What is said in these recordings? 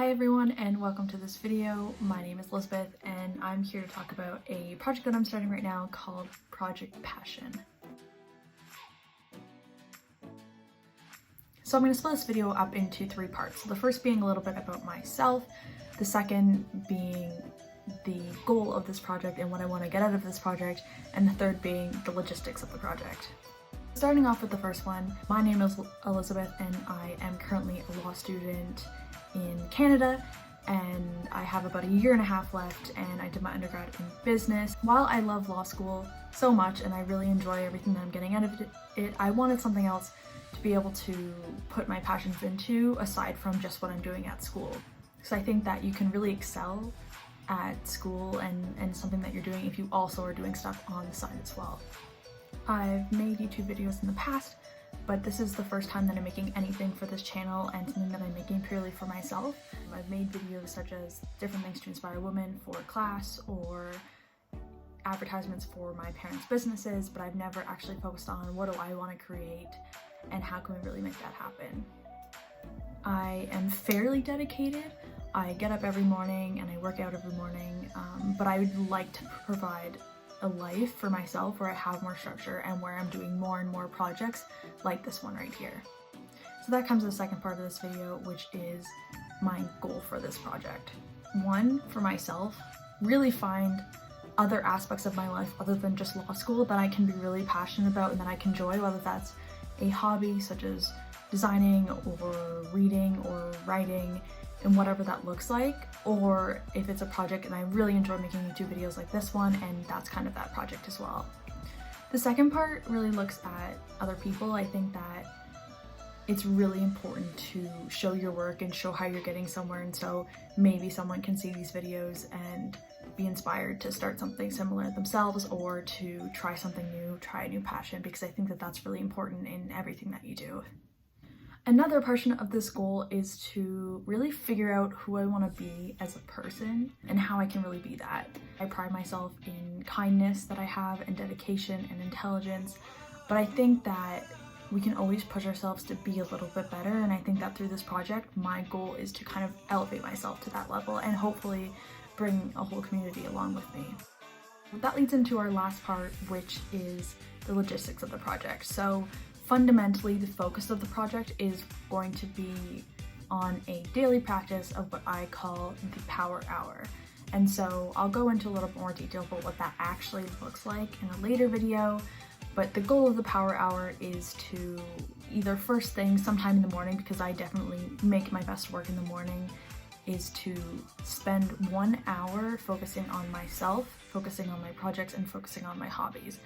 Hi everyone and welcome to this video. My name is Elizabeth and I'm here to talk about a project that I'm starting right now called Project Passion. So I'm going to split this video up into three parts. So the first being a little bit about myself, the second being the goal of this project and what I want to get out of this project, and the third being the logistics of the project. Starting off with the first one, my name is Elizabeth and I am currently a law student in Canada, and I have about a year and a half left, and I did my undergrad in business. While I love law school so much and I really enjoy everything that I'm getting out of it, I wanted something else to be able to put my passions into aside from just what I'm doing at school. So I think that you can really excel at school and something that you're doing if you also are doing stuff on the side as well. I've made YouTube videos in the past, but this is the first time that I'm making anything for this channel and something that I'm making purely for myself. I've made videos such as different things to inspire women for class or advertisements for my parents' businesses, but I've never actually focused on what do I want to create and how can we really make that happen. I am fairly dedicated. I get up every morning and I work out every morning, but I would like to provide a life for myself where I have more structure and where I'm doing more and more projects like this one right here. So that comes to the second part of this video, which is my goal for this project. One, for myself, really find other aspects of my life other than just law school that I can be really passionate about and that I can enjoy, whether that's a hobby such as designing or reading or writing and whatever that looks like, or if it's a project and I really enjoy making YouTube videos like this one, and that's kind of that project as well. The second part really looks at other people. I think that it's really important to show your work and show how you're getting somewhere, and so maybe someone can see these videos and be inspired to start something similar themselves or to try something new, try a new passion, because I think that that's really important in everything that you do. Another portion of this goal is to really figure out who I want to be as a person and how I can really be that. I pride myself in kindness that I have and dedication and intelligence, but I think that we can always push ourselves to be a little bit better, and I think that through this project my goal is to kind of elevate myself to that level and hopefully bring a whole community along with me. That leads into our last part, which is the logistics of the project. So fundamentally, the focus of the project is going to be on a daily practice of what I call the Power Hour. And so I'll go into a little bit more detail about what that actually looks like in a later video, but the goal of the Power Hour is to either first thing sometime in the morning, because I definitely make my best work in the morning, is to spend 1 hour focusing on myself, focusing on my projects, and focusing on my hobbies.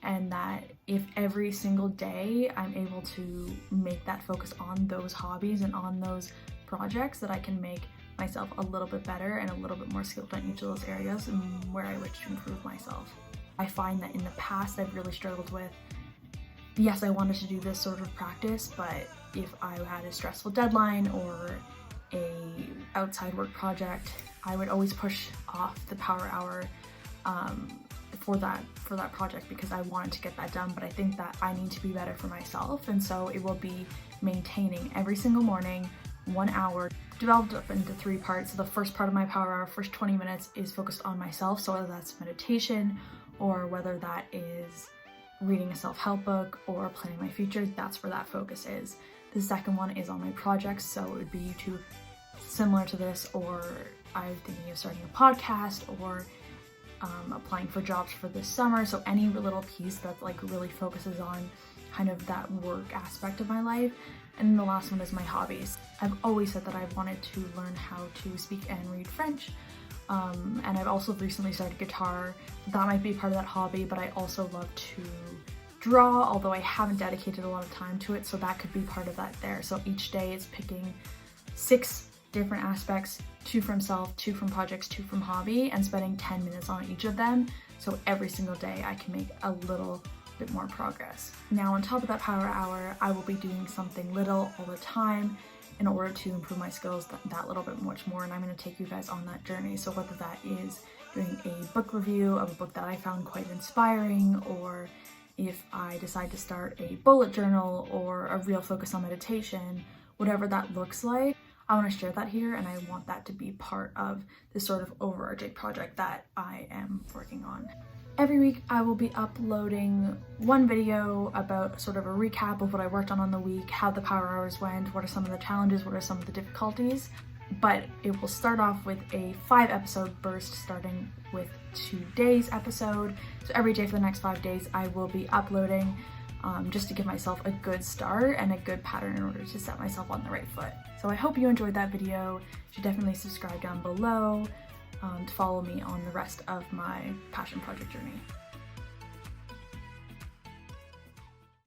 And that if every single day I'm able to make that focus on those hobbies and on those projects, that I can make myself a little bit better and a little bit more skilled in each of those areas and where I wish to improve myself. I find that in the past I've really struggled with, yes, I wanted to do this sort of practice, but if I had a stressful deadline or a outside work project, I would always push off the Power Hour for that project because I wanted to get that done. But I think that I need to be better for myself, and so it will be maintaining every single morning 1 hour, developed up into three parts. So the first part of my Power Hour, first 20 minutes, is focused on myself, so whether that's meditation or whether that is reading a self-help book or planning my future, that's where that focus is. The second one is on my projects, so it would be YouTube similar to this, or I'm thinking of starting a podcast or applying for jobs for this summer. So any little piece that like really focuses on kind of that work aspect of my life. And then the last one is my hobbies. I've always said that I wanted to learn how to speak and read French, and I've also recently started guitar. That might be part of that hobby, but I also love to draw, although I haven't dedicated a lot of time to it, so that could be part of that there. So each day it's picking 6 different aspects, 2 from self, 2 from projects, 2 from hobby, and spending 10 minutes on each of them. So every single day I can make a little bit more progress. Now on top of that Power Hour, I will be doing something little all the time in order to improve my skills that little bit much more, and I'm going to take you guys on that journey. So whether that is doing a book review of a book that I found quite inspiring, or if I decide to start a bullet journal or a real focus on meditation, whatever that looks like, I want to share that here, and I want that to be part of this sort of overarching project that I am working on. Every week I will be uploading one video about sort of a recap of what I worked on the week, how the power hours went, what are some of the challenges, what are some of the difficulties. But it will start off with a 5-episode burst, starting with today's episode. So every day for the next 5 days I will be uploading, just to give myself a good start and a good pattern in order to set myself on the right foot. So I hope you enjoyed that video. You should definitely subscribe down below to follow me on the rest of my passion project journey.